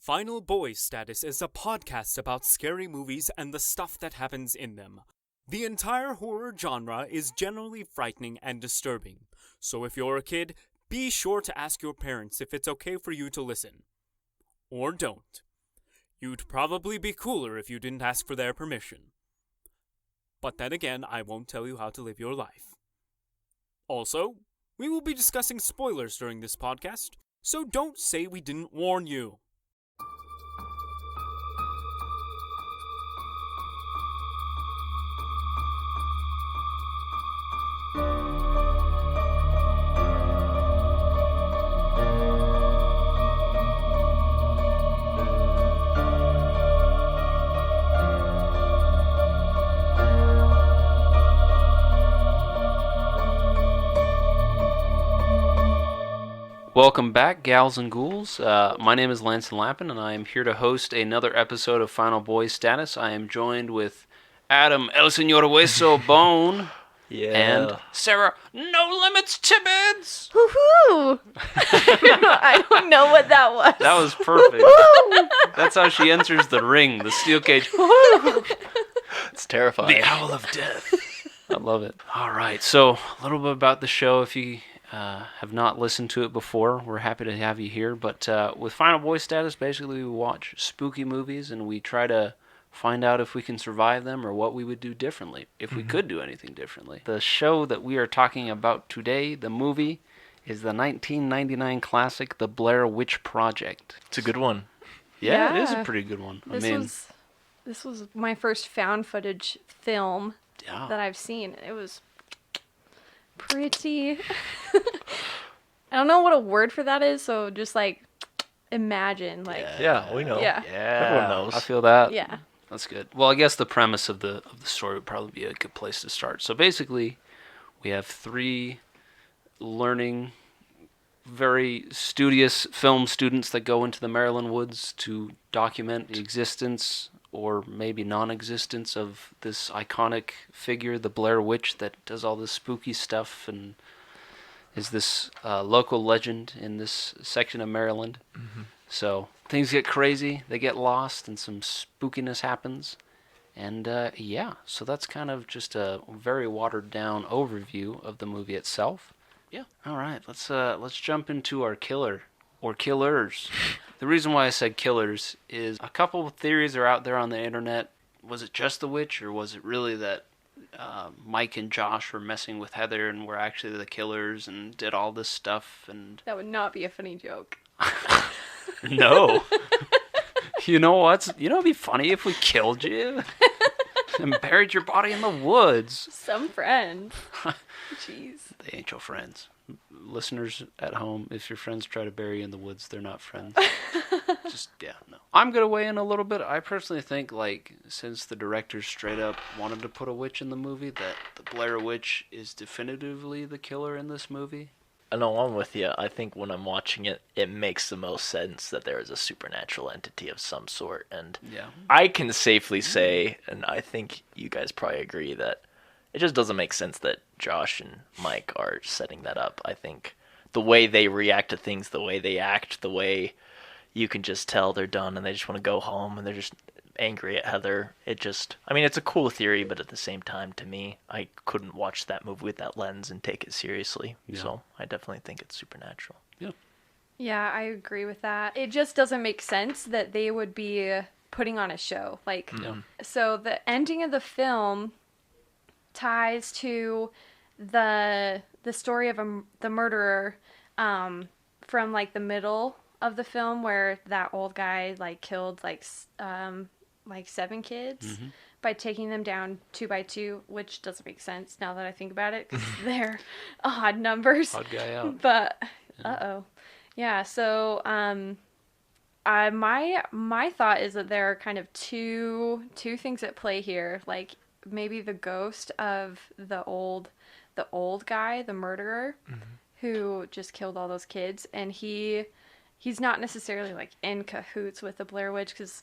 Final Boy Status is a podcast about scary movies and the stuff that happens in them. The entire horror genre is generally frightening and disturbing, so if you're a kid, be sure to ask your parents if it's okay for you to listen. Or don't. You'd probably be cooler if you didn't ask for their permission. But then again, I won't tell you how to live your life. Also, we will be discussing spoilers during this podcast, so don't say we didn't warn you. Welcome back, gals and ghouls. My name is Lance Lappin, and I am here to host another episode of Final Boy Status. I am joined with Adam El Señor Hueso Bone and Sarah No Limits Tibbets. Woohoo! I don't know what that was. That was perfect. That's how she enters the ring, the steel cage. It's terrifying. The Owl of Death. I love it. All right, so a little bit about the show. If you have not listened to it before, we're happy to have you here. But with Final Boy Status, basically we watch spooky movies and we try to find out if we can survive them or what we would do differently, if we could do anything differently. The show that we are talking about today, the movie, is the 1999 classic, The Blair Witch Project. It's a good one. Yeah, it is a pretty good one. This was my first found footage film that I've seen. It was pretty... I don't know what a word for that is, so just like imagine, like yeah, we know. Yeah, everyone knows. I feel that. Yeah, that's good. Well, I guess the premise of the story would probably be a good place to start. So basically, we have three learning, very studious film students that go into the Maryland woods to document the existence or maybe non-existence of this iconic figure, the Blair Witch, that does all this spooky stuff and is this local legend in this section of Maryland. Mm-hmm. So things get crazy, they get lost, and some spookiness happens. And so that's kind of just a very watered-down overview of the movie itself. Yeah. All right, let's jump into our killer, or killers. The reason why I said killers is a couple of theories are out there on the internet. Was it just the witch, or was it really that Mike and Josh were messing with Heather and were actually the killers and did all this stuff? And that would not be a funny joke. No. You know what? It'd be funny if we killed you and buried your body in the woods. Some friends. Jeez. They ain't your friends. Listeners at home, if your friends try to bury you in the woods, they're not friends. No. I'm going to weigh in a little bit. I personally think, since the director straight up wanted to put a witch in the movie, that the Blair Witch is definitively the killer in this movie. I know, I'm with you. I think when I'm watching it, it makes the most sense that there is a supernatural entity of some sort. And I can safely say, and I think you guys probably agree, that it just doesn't make sense that Josh and Mike are setting that up. I think the way they react to things, the way they act, the way you can just tell they're done and they just want to go home and they're just angry at Heather. It's a cool theory, but at the same time, to me, I couldn't watch that movie with that lens and take it seriously. Yeah. So I definitely think it's supernatural. Yeah. Yeah, I agree with that. It just doesn't make sense that they would be putting on a show. So the ending of the film ties to the story of the murderer from the middle of the film, where that old guy killed 7 kids by taking them down 2 by 2, which doesn't make sense now that I think about it, because they're odd numbers. Odd guy out. But yeah. So my thought is that there are kind of two things at play here. Maybe the ghost of the old guy, the murderer, who just killed all those kids, and he's not necessarily in cahoots with the Blair Witch, because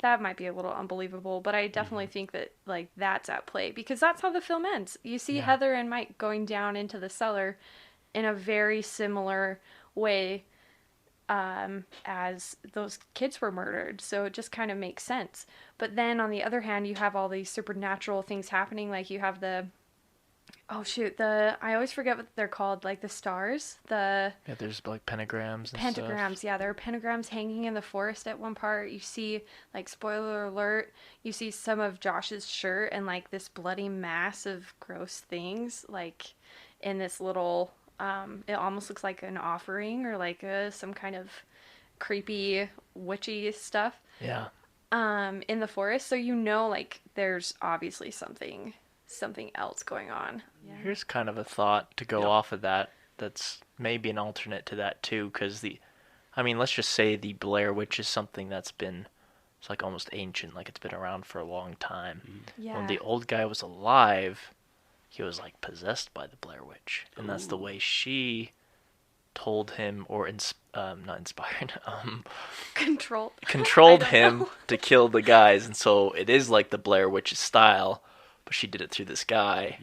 that might be a little unbelievable, but I definitely think that that's at play, because that's how the film ends. You see Heather and Mike going down into the cellar in a very similar way as those kids were murdered. So it just kind of makes sense. But then on the other hand, you have all these supernatural things happening. Like you have I always forget what they're called, like the stars. There's like pentagrams and Pentagrams, stuff. yeah, there are pentagrams hanging in the forest at one part. You see, like, spoiler alert, you see some of Josh's shirt and like this bloody mass of gross things, like in this little, it almost looks like an offering or like some kind of creepy witchy stuff. Yeah. In the forest, so like there's obviously something else going on. Yeah. Here's kind of a thought to go off of that. That's maybe an alternate to that too, because let's just say the Blair Witch is something it's like almost ancient, like it's been around for a long time. Yeah. When the old guy was alive, he was like possessed by the Blair Witch, and that's the way she told him, or not inspired, controlled him to kill the guys, and so it is like the Blair Witch's style. But she did it through this guy.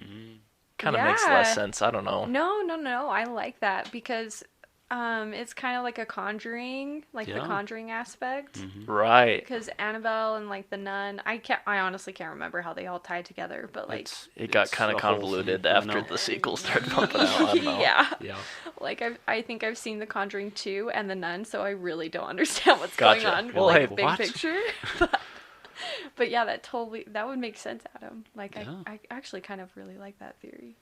Kind of makes less sense. I don't know. No. I like that because it's kind of like a Conjuring, like the Conjuring aspect. Mm-hmm. Right. Because Annabelle and like the nun, I honestly can't remember how they all tied together, but like it got kind of convoluted after the sequel started pumping out. I don't know. Yeah. Like I think I've seen The Conjuring 2 and the nun, so I really don't understand what's going on. Well, like, big picture. But yeah, that would make sense, Adam. Like, I actually kind of really like that theory.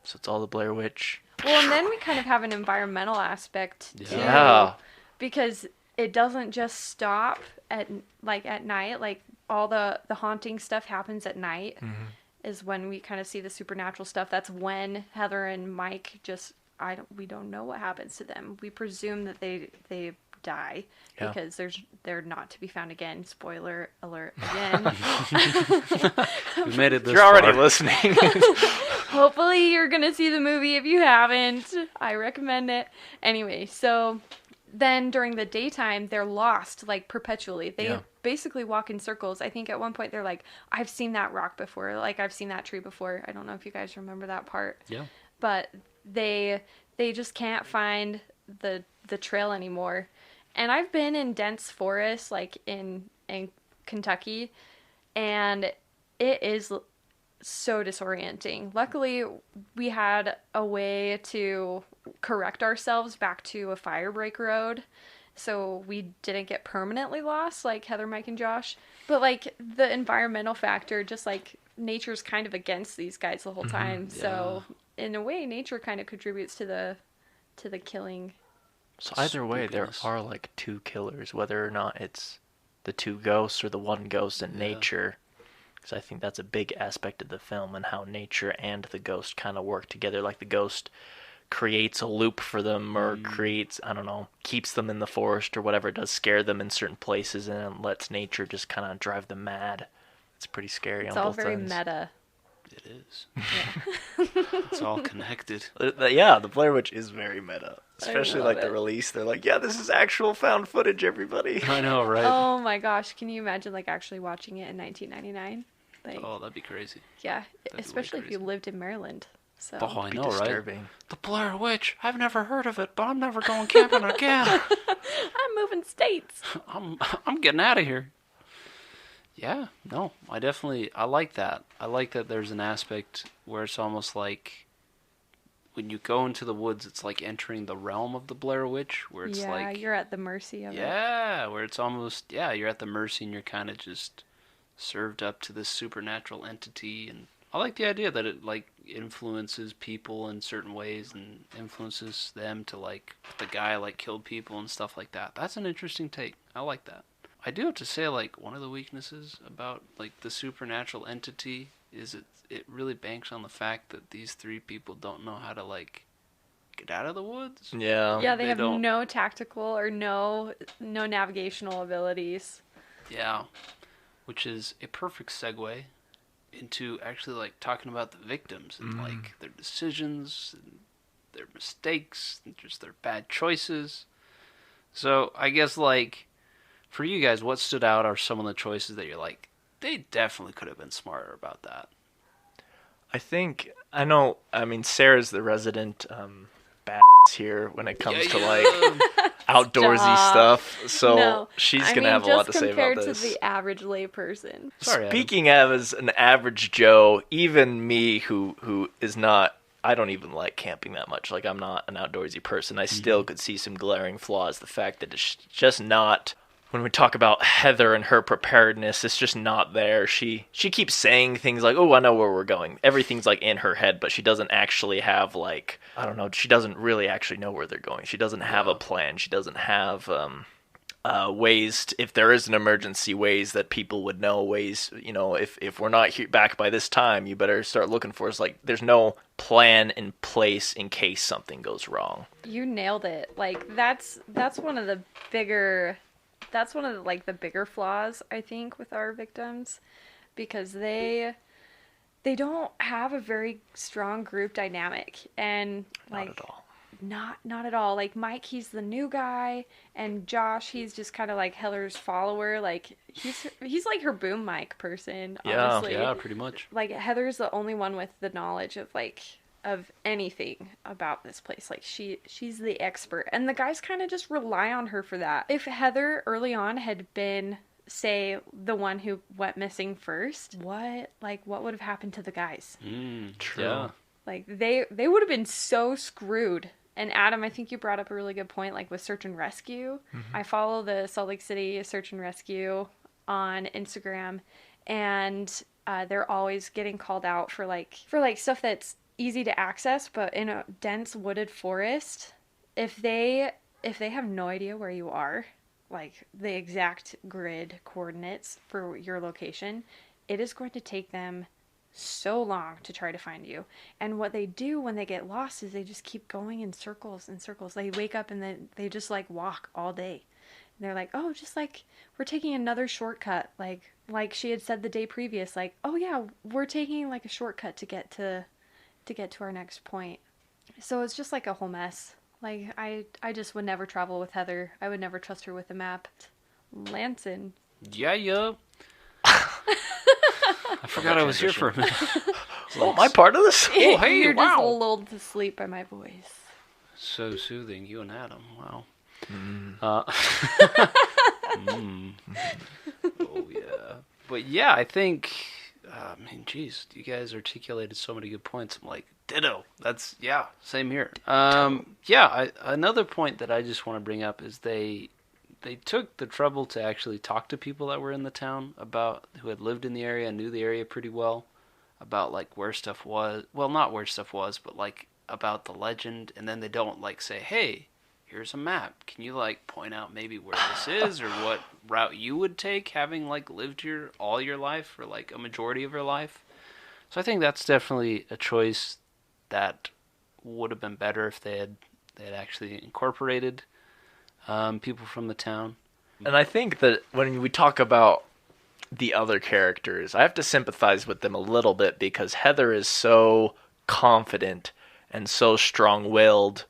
So it's all the Blair Witch. Well, and then we kind of have an environmental aspect too. Yeah. Because it doesn't just stop at night. Like all the haunting stuff happens at night. Mm-hmm. Is when we kind of see the supernatural stuff. That's when Heather and Mike we don't know what happens to them. We presume that they die because they're not to be found again. Spoiler alert again. We made it this You're already listening. Hopefully you're gonna see the movie. If you haven't, I recommend it. Anyway, so then during the daytime they're lost like perpetually. They basically walk in circles. I think at one point they're like, I've seen that rock before, like I've seen that tree before. I don't know if you guys remember that part. Yeah. But they just can't find the trail anymore. And I've been in dense forests, like in Kentucky, and it is so disorienting. Luckily, we had a way to correct ourselves back to a fire break road, so we didn't get permanently lost like Heather, Mike, and Josh. But like the environmental factor, just like nature's kind of against these guys the whole time. Mm-hmm. So in a way, nature kind of contributes to the killing. So either way, there are like two killers, whether or not it's the two ghosts or the one ghost in nature. Because I think that's a big aspect of the film and how nature and the ghost kind of work together. Like the ghost creates a loop for them or creates, I don't know, keeps them in the forest or whatever. It does scare them in certain places and then lets nature just kind of drive them mad. It's pretty scary on both ends. It's all very meta. It is. Yeah. It's all connected. Yeah, the Blair Witch is very meta. Especially like the release. They're like, yeah, this is actual found footage, everybody. I know, right? Oh my gosh. Can you imagine like actually watching it in 1999? Like, oh, that'd be crazy. Yeah, especially if you lived in Maryland. So. Oh, I know, disturbing. Right? The Blair Witch. I've never heard of it, but I'm never going camping again. I'm moving states. I'm getting out of here. Yeah, no, I like that. I like that there's an aspect where it's almost like when you go into the woods, it's like entering the realm of the Blair Witch, where it's like... Yeah, you're at the mercy of it. Yeah, where it's almost, you're at the mercy and you're kind of just served up to this supernatural entity. And I like the idea that it like influences people in certain ways and influences them to like, the guy like killed people and stuff like that. That's an interesting take. I like that. I do have to say, like, one of the weaknesses about, like, the supernatural entity is it really banks on the fact that these three people don't know how to, like, get out of the woods. Yeah. Yeah, they have no tactical or no navigational abilities. Yeah, which is a perfect segue into actually, like, talking about the victims and, like, their decisions and their mistakes and just their bad choices. So, I guess, like... For you guys, what stood out are some of the choices that you're like, they definitely could have been smarter about that. I mean, Sarah's the resident badass here when it comes to like outdoorsy stuff. So no. she's going to have a lot to say about this. Just compared to the average layperson. Speaking as an average Joe, even me who is not, I don't even like camping that much. Like, I'm not an outdoorsy person. I still could see some glaring flaws. The fact that it's just not, when we talk about Heather and her preparedness, it's just not there. She keeps saying things like, oh, I know where we're going. Everything's like in her head, but she doesn't actually have like, I don't know, she doesn't really actually know where they're going. She doesn't have a plan. She doesn't have ways, if there is an emergency, ways that people would know, ways, you know, if we're not back by this time, you better start looking for us. Like, there's no plan in place in case something goes wrong. You nailed it. Like, that's one of the bigger, the bigger flaws, I think, with our victims, because they don't have a very strong group dynamic, and like, Not at all. Not at all. Like, Mike, he's the new guy, and Josh, he's just kind of like Heather's follower. Like, he's like her boom mic person. Yeah, honestly. Yeah, pretty much. Like, Heather's the only one with the knowledge of anything about this place. Like, she's the expert, and the guys kind of just rely on her for that. If Heather early on had been, say, the one who went missing first, what would have happened to the guys? True. Yeah. Like, they would have been so screwed. And Adam, I think you brought up a really good point, like with search and rescue. I follow the Salt Lake City Search and Rescue on Instagram, and they're always getting called out for stuff that's easy to access, but in a dense wooded forest. If they have no idea where you are, like the exact grid coordinates for your location, it is going to take them so long to try to find you. And what they do when they get lost is they just keep going in circles and circles. They wake up and then they just like walk all day. And they're like, oh, just like we're taking another shortcut. Like she had said the day previous, like, oh yeah, we're taking like a shortcut to get to our next point. So it's just like a whole mess. Like, I just would never travel with Heather. I would never trust her with a map. Lanson. Yeah. I forgot I was here for a minute. Oh, my part of this? Oh, hey, You're wow. just lulled to sleep by my voice. So soothing, you and Adam. Wow. Oh, yeah. But yeah, I think, geez, you guys articulated so many good points. I'm like, ditto. That's, yeah, same here. Another point that I just want to bring up is they took the trouble to actually talk to people that were in the town about, who had lived in the area and knew the area pretty well, about like where stuff was. Well, not where stuff was, but like about the legend. And then they don't like say, hey, here's a map. Can you like point out maybe where this is or what route you would take, having like lived here all your life or like a majority of your life? So I think that's definitely a choice that would have been better if they had actually incorporated people from the town. And I think that when we talk about the other characters, I have to sympathize with them a little bit, because Heather is so confident and so strong-willed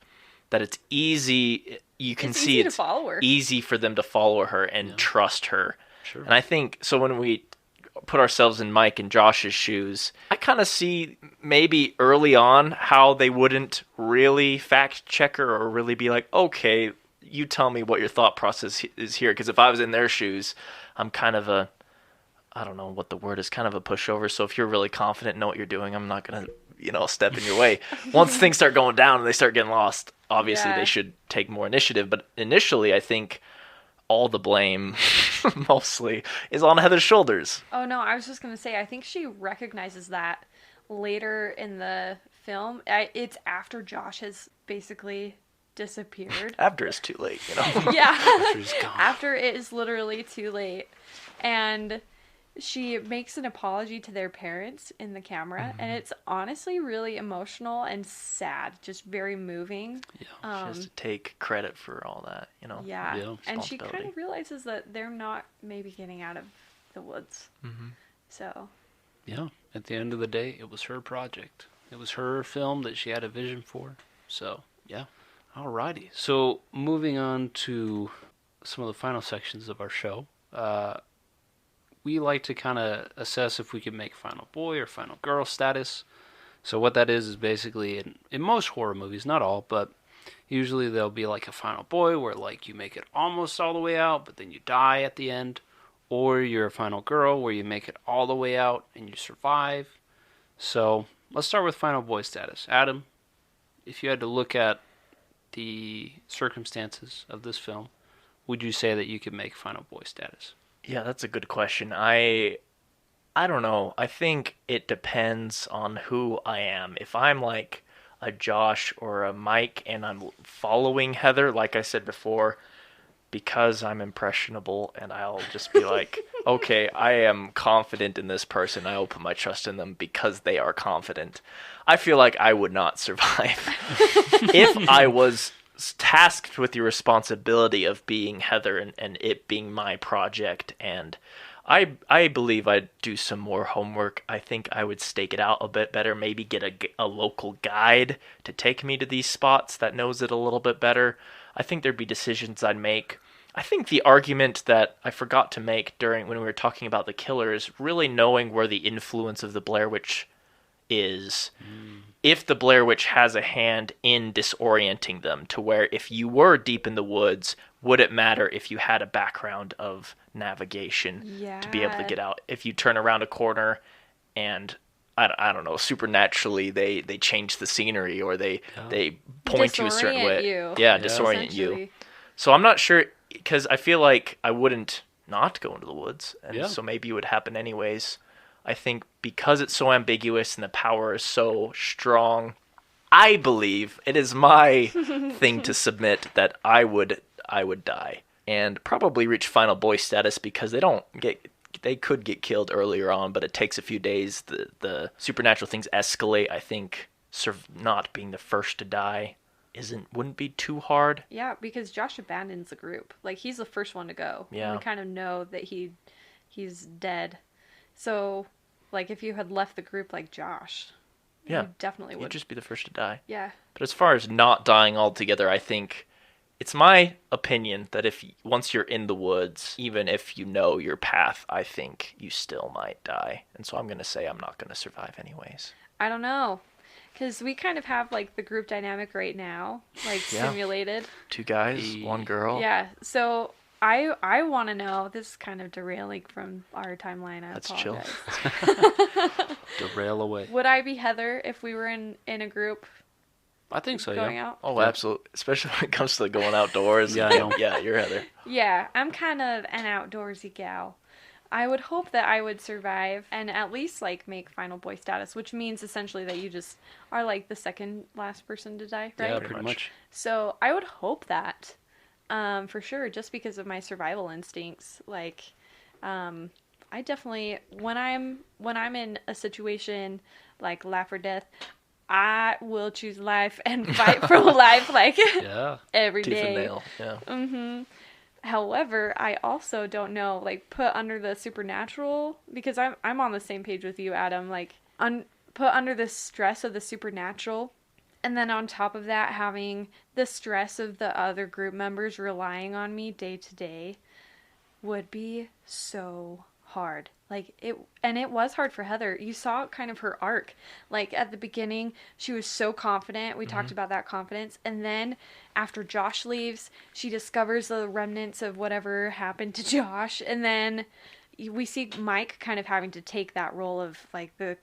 that it's easy, you can see it's easy for them to follow her and trust her. Sure. And I think, so when we put ourselves in Mike and Josh's shoes, I kind of see maybe early on how they wouldn't really fact check her or really be like, okay, you tell me what your thought process is here. Because if I was in their shoes, I'm kind of I don't know what the word is, kind of a pushover. So if you're really confident and know what you're doing, I'm not going to, step in your way. Once things start going down and they start getting lost, obviously they should take more initiative. But initially, I think all the blame mostly is on Heather's shoulders. Oh, no, I was just going to say, I think she recognizes that later in the film. It's after Josh has basically disappeared. After it's too late, Yeah. After he's gone. After it is literally too late. And she makes an apology to their parents in the camera, and it's honestly really emotional and sad, just very moving. Yeah, she has to take credit for all that, Yeah. And she kind of realizes that they're not maybe getting out of the woods. So. Yeah, at the end of the day, it was her project. It was her film that she had a vision for. So, yeah. Alrighty. So, moving on to some of the final sections of our show. We like to kind of assess if we can make final boy or final girl status. So what that is basically, in most horror movies, not all, but Usually there'll be like a final boy where like you make it almost all the way out, but then you die at the end. Or you're a final girl where you make it all the way out and you survive. So let's start with final boy status. Adam, if you had to look at the circumstances of this film, would you say that you could make final boy status? Yeah, that's a good question. I don't know. I think it depends on who I am. If I'm like a Josh or a Mike and I'm following Heather, like I said before, because I'm impressionable and I'll just be like, okay, I am confident in this person. I will put my trust in them because they are confident. I feel like I would not survive. If I was tasked with the responsibility of being Heather and it being my project, and I believe I'd do some more homework. I think I would stake it out a bit better, maybe get a local guide to take me to these spots that knows it a little bit better. I think there'd be decisions I'd make. I think the argument that I forgot to make when we were talking about the killer is really knowing where the influence of the Blair Witch is. If the Blair Witch has a hand in disorienting them to where if you were deep in the woods, would it matter if you had a background of navigation to be able to get out? If you turn around a corner and I don't know, supernaturally they change the scenery or they point you a certain way. Disorient you. So I'm not sure, because I feel like I wouldn't not go into the woods, and so maybe it would happen anyways. I think because it's so ambiguous and the power is so strong, I believe it is my thing to submit that I would die and probably reach final boy status, because they could get killed earlier on, but it takes a few days. The supernatural things escalate. I think not being the first to die wouldn't be too hard. Yeah, because Josh abandons the group. Like, he's the first one to go. Yeah. And we kind of know that he's dead. So, like, if you had left the group like Josh, you definitely would. You'd just be the first to die. Yeah. But as far as not dying altogether, I think it's my opinion that once you're in the woods, even if you know your path, I think you still might die. And so I'm going to say I'm not going to survive anyways. I don't know. Because we kind of have, like, the group dynamic right now, like, simulated. 2 guys, 1 girl. Yeah. So I want to know, this is kind of derailing from our timeline. I apologize. Chill. Derail away. Would I be Heather if we were in a group? I think so, going out? Oh, absolutely. Especially when it comes to going outdoors. Yeah, I know. Yeah, you're Heather. Yeah, I'm kind of an outdoorsy gal. I would hope that I would survive and at least, like, make final boy status, which means essentially that you just are, like, the second last person to die, right? Yeah, pretty much. So I would hope that, for sure, just because of my survival instincts. Like, I definitely, when I'm in a situation like life or death, I will choose life and fight for life, like, every day. Tooth and nail, yeah. Mm-hmm. However, I also don't know, like, put under the supernatural, because I'm on the same page with you, Adam, like, put under the stress of the supernatural, and then on top of that, having the stress of the other group members relying on me day to day would be so hard. Like, it was hard for Heather. You saw kind of her arc. Like, at the beginning, she was so confident. We talked about that confidence. And then after Josh leaves, she discovers the remnants of whatever happened to Josh. And then we see Mike kind of having to take that role of, like, the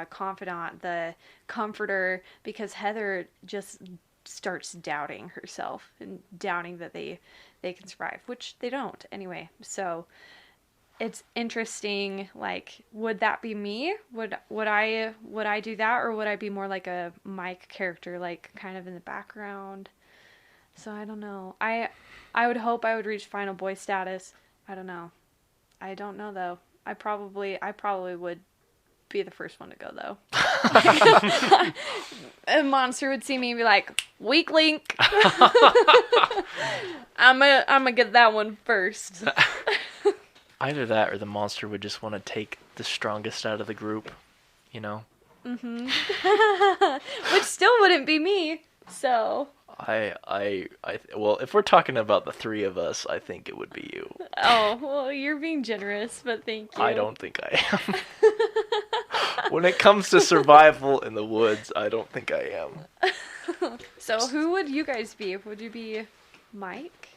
confidant, the comforter, because Heather just starts doubting herself and doubting that they can survive, which they don't anyway. So it's interesting, like, would that be me? Would I do that, or would I be more like a Mike character, like, kind of in the background? So I don't know. I would hope I would reach final boy status. I don't know. I don't know though. I probably would be the first one to go though. A monster would see me and be like, weak link. I'm gonna get that one first. Either that or the monster would just want to take the strongest out of the group, you know? Mm-hmm. Which still wouldn't be me, so. Well, if we're talking about the 3 of us, I think it would be you. Oh, well, you're being generous, but thank you. I don't think I am. When it comes to survival in the woods, I don't think I am. So who would you guys be? Would you be Mike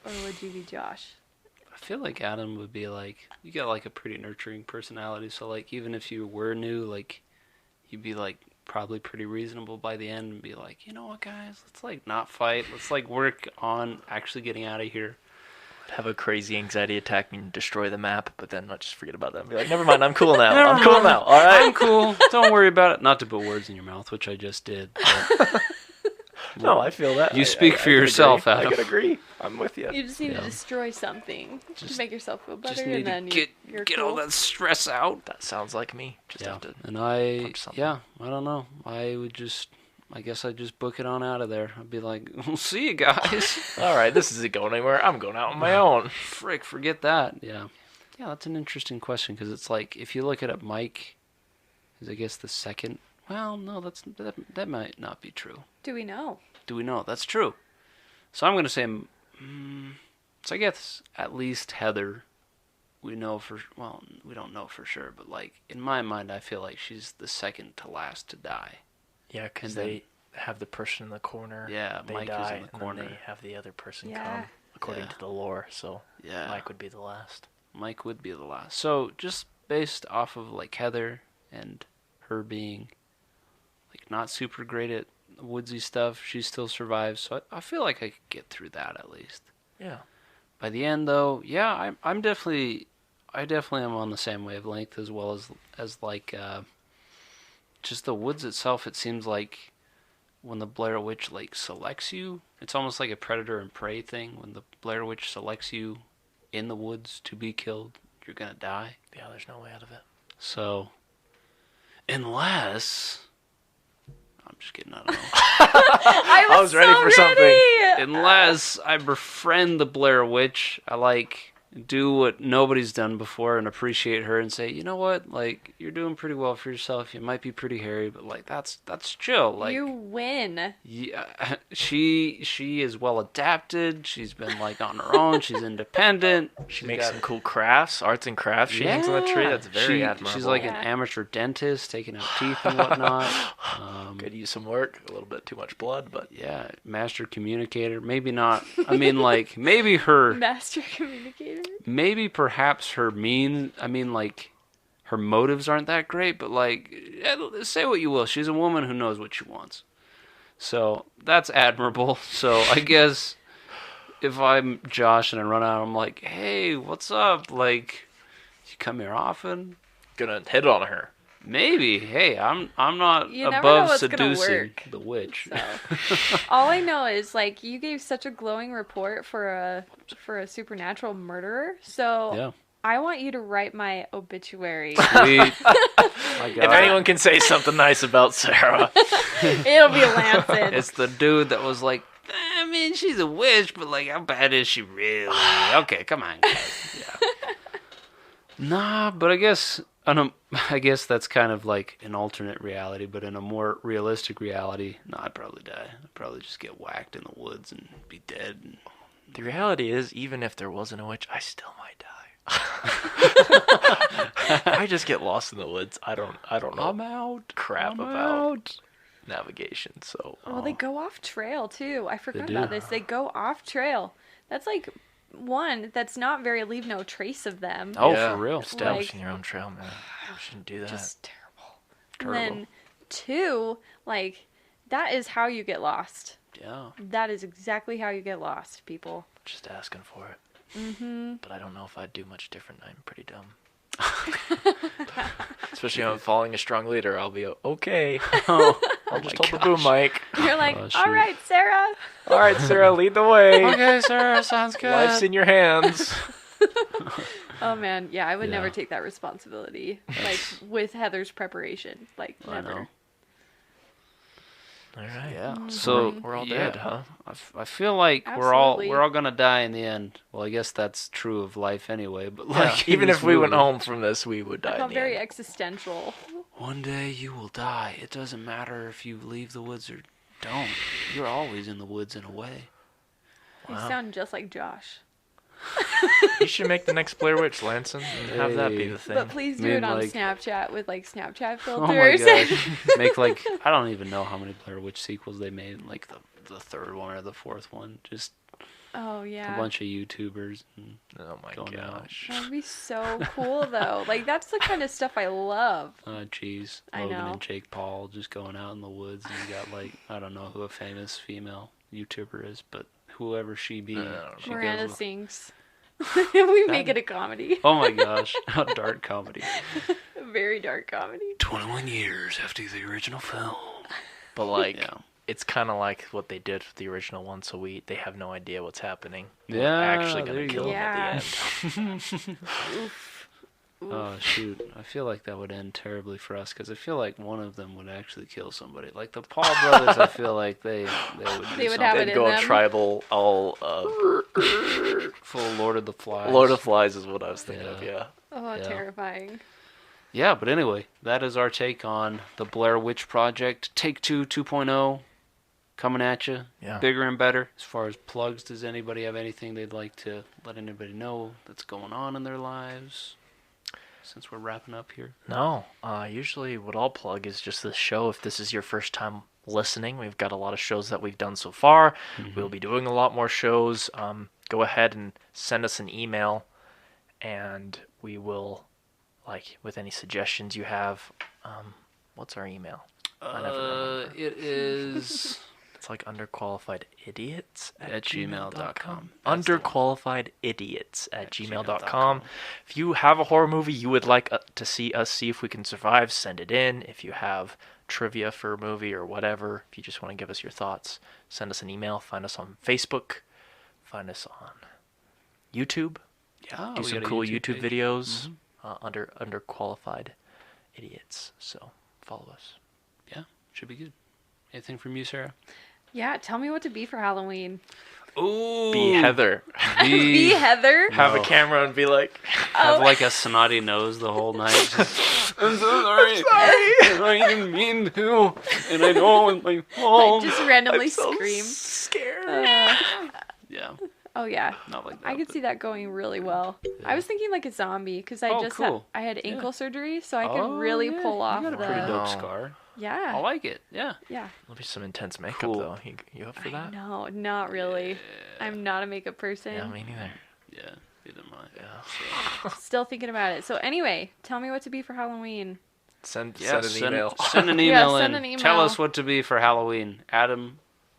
or would you be Josh? I feel like Adam would be like, you got like a pretty nurturing personality, so like even if you were new, like you'd be like probably pretty reasonable by the end and be like, you know what guys, let's like not fight, let's like work on actually getting out of here. Have a crazy anxiety attack and destroy the map, but then not just forget about that and be like, never mind, I'm cool now. I'm cool now. All right. I'm cool. Don't worry about it. Not to put words in your mouth, which I just did. No, I feel that. You speak for yourself, Adam. I could agree. I'm with you. You just need to destroy something to make yourself feel better, Just need and then to you're get cool. all that stress out. That sounds like me. Just have to And punch something. I don't know. I guess I'd just book it on out of there. I'd be like, we'll see you guys. All right, this isn't going anywhere. I'm going out on my own. Frick, forget that. Yeah. Yeah, that's an interesting question because it's like, if you look at Mike, is I guess the second. Well, no, that might not be true. Do we know? Do we know? That's true. So I'm going to say, so I guess at least Heather, we don't know for sure, but like in my mind, I feel like she's the second to last to die. Yeah, because they have the person in the corner. Yeah, they Mike die, is in the corner. And then they have the other person Yeah. come, according to the lore. So Yeah. Mike would be the last. Mike would be the last. So just based off of like Heather and her being like not super great at woodsy stuff, she still survives. So I feel like I could get through that at least. Yeah. By the end, though, yeah, I definitely am on the same wavelength as well as like just the woods itself. It seems like when the Blair Witch like selects you, it's almost like a predator and prey thing. When the Blair Witch selects you in the woods to be killed, you're gonna die. Yeah, there's no way out of it. So, unless I'm just kidding, I don't know. I was ready for something. Unless I befriend the Blair Witch, I like do what nobody's done before and appreciate her and say, you know what, like you're doing pretty well for yourself. You might be pretty hairy, but like that's chill. Like you win. Yeah, she is well adapted. She's been like on her own. She's independent. She makes some cool crafts, arts and crafts. She hangs on the tree. That's very admirable. She's like an amateur dentist, taking out teeth and whatnot. Could use some work. A little bit too much blood, but yeah, master communicator. Maybe not. I mean, like maybe her Master communicator. maybe perhaps her like her motives aren't that great, but like say what you will, she's a woman who knows what she wants. So that's admirable. So I guess if I'm Josh and I run out, I'm like, hey, what's up? Like, you come here often? gonna hit on her. Maybe. Hey, I'm not You never know above what's gonna seducing work. the witch. So, all I know is like you gave such a glowing report for a supernatural murderer. So Yeah. I want you to write my obituary. Sweet. My God. If anyone can say something nice about Sarah, It'll be Lancet. It's the dude that was like, I mean, she's a witch, but like, how bad is she really? Okay, come on, guys. Yeah. Nah, but I guess that's kind of like an alternate reality, but in a more realistic reality, I'd probably die. I'd probably just get whacked in the woods and be dead. And the reality is, even if there wasn't a witch, I still might die. I just get lost in the woods. I don't know. I'm out. Crap I'm about out. navigation. So Well, they go off trail too. I forgot do. about this. They go off trail. That's like one that's not very leave no trace of them. Oh, yeah, for real. establishing your own trail, man. You shouldn't do that. Just terrible. Terrible. And then two, like that is how you get lost. Yeah. That is exactly how you get lost, people. Just asking for it. Mm-hmm. But I don't know if I'd do much different. I'm pretty dumb. Especially when I'm following a strong leader, I'll be okay. I'll just hold the boom mic. You're like, Oh, all shoot. right, Sarah. All right, Sarah, lead the way. Okay, sir, sounds good. Life's in your hands. Oh man, yeah, I would Yeah. never take that responsibility. Like with Heather's preparation, like I never. know. All right. Yeah. Mhm. So We're all yeah, dead, huh? I feel like Absolutely. we're all gonna die in the end. Well, I guess that's true of life anyway. But like, in Even this if we went movie, home from this, we would die. I felt in the very end. existential. one day you will die. It doesn't matter if you leave the woods or don't. You're always in the woods in a way. You Wow. sound just like Josh. You should make the next Blair Witch, Lanson, and have that be the thing. But please do it on like, Snapchat with like Snapchat oh my filters. gosh. Make like, I don't even know how many Blair Witch sequels they made, like the third one or the fourth one. Just Oh yeah. a bunch of YouTubers. And Oh my going gosh. That'd be so cool though. Like that's the kind of stuff I love. Jeez. I Logan know. and Jake Paul just going out in the woods, and you got like, I don't know who a famous female YouTuber is, but whoever she be, she Miranda goes with, sings. We make it a comedy. oh my gosh, a dark comedy. A very dark comedy. 21 years after the original film. But like, Yeah. it's kind of like what they did with the original one, so they have no idea what's happening. We're Yeah, actually there gonna you kill go. him at the end. Oh shoot, I feel like that would end terribly for us, because I feel like one of them would actually kill somebody. Like the Paul brothers, I feel like they would do They would have it They'd in go them. tribal, all full Lord of the Flies. Lord of Flies is what I was thinking of. Yeah. Oh, Yeah. terrifying. Yeah, but anyway, that is our take on the Blair Witch Project. Take Two 2.0 coming at you. Yeah. Bigger and better. As far as plugs, does anybody have anything they'd like to let anybody know that's going on in their lives? Since we're wrapping up here. No, usually what I'll plug is just this show. If this is your first time listening, we've got a lot of shows that we've done so far. We'll be doing a lot more shows. Go ahead and send us an email, and we will, like, with any suggestions you have. What's our email? I never remember. It is It's like underqualifiedidiots at gmail.com. Underqualifiedidiots at gmail.com. If you have a horror movie you would like to see us see if we can survive, send it in. If you have trivia for a movie or whatever, if you just want to give us your thoughts, send us an email. Find us on Facebook. Find us on YouTube. Yeah, Do we some got a cool YouTube page. videos under Underqualified Idiots. So follow us. Yeah, should be good. Anything from you, Sarah? Yeah, tell me what to be for Halloween. Ooh. Be Heather. Be Heather. Have a camera and be like, Have like a snotty nose the whole night. Just, I'm so sorry. I didn't mean to. And I know it's my fault. Like, just randomly I'm so scream. scared. Yeah, Oh yeah. not like that. I could but- see that going really well. I was thinking like a zombie because I Oh, just cool. I had ankle surgery, so I could Oh, really yeah, pull off you got a the pretty dope Wow. scar. I yeah. like it. Yeah. Yeah. There'll be some intense makeup Cool. though. You up for that? No, not really. I'm not a makeup person. Yeah, me neither. Yeah. Either mine. Yeah. Still thinking about it. So anyway, tell me what to be for Halloween. Send Yeah, an email. Send an Yeah, email send in. an email. Tell us what to be for Halloween. Adam,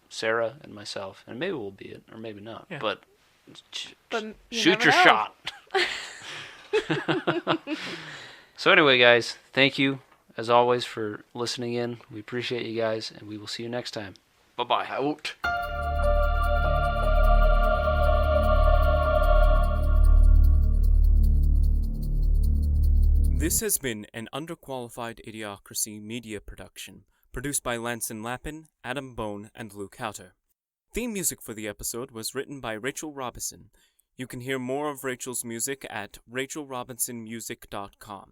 Sarah, and myself. And maybe we'll be it, or maybe not. Yeah. But, But you shoot never your know. shot. So anyway, guys, thank you, as always, for listening in. We appreciate you guys, and we will see you next time. Bye-bye. Out. This has been an Underqualified Idiocracy media production, produced by Lanson Lappin, Adam Bone, and Luke Haueter. Theme music for the episode was written by Rachel Robison. You can hear more of Rachel's music at rachelrobinsonmusic.com.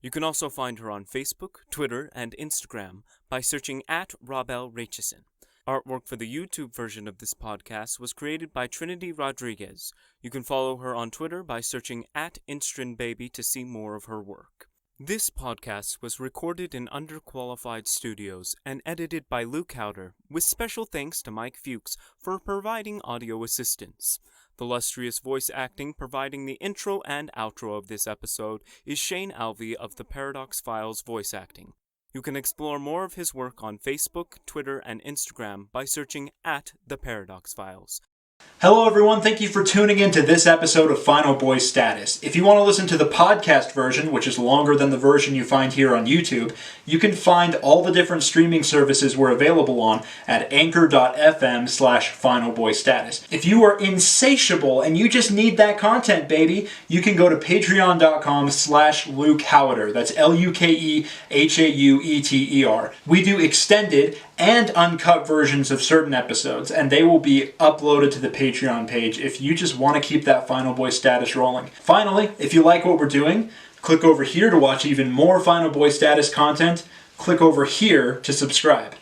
You can also find her on Facebook, Twitter, and Instagram by searching at Robel Racheson. Artwork for the YouTube version of this podcast was created by Trinity Rodriguez. You can follow her on Twitter by searching at InstrinBaby to see more of her work. This podcast was recorded in Underqualified Studios and edited by Luke Haueter, with special thanks to Mike Fuchs for providing audio assistance. The illustrious voice acting providing the intro and outro of this episode is Shane Alvey of the Paradox Files voice acting. You can explore more of his work on Facebook, Twitter, and Instagram by searching at The Paradox Files. Hello everyone, thank you for tuning in to this episode of Final Boy Status. If you want to listen to the podcast version, which is longer than the version you find here on YouTube, you can find all the different streaming services we're available on at anchor.fm/finalboystatus. If you are insatiable and you just need that content, baby, you can go to patreon.com/Luke Haueter. That's LUKEHAUETER. We do extended and uncut versions of certain episodes, and they will be uploaded to the Patreon page if you just want to keep that Final Boy Status rolling. Finally, if you like what we're doing, click over here to watch even more Final Boy Status content. Click over here to subscribe.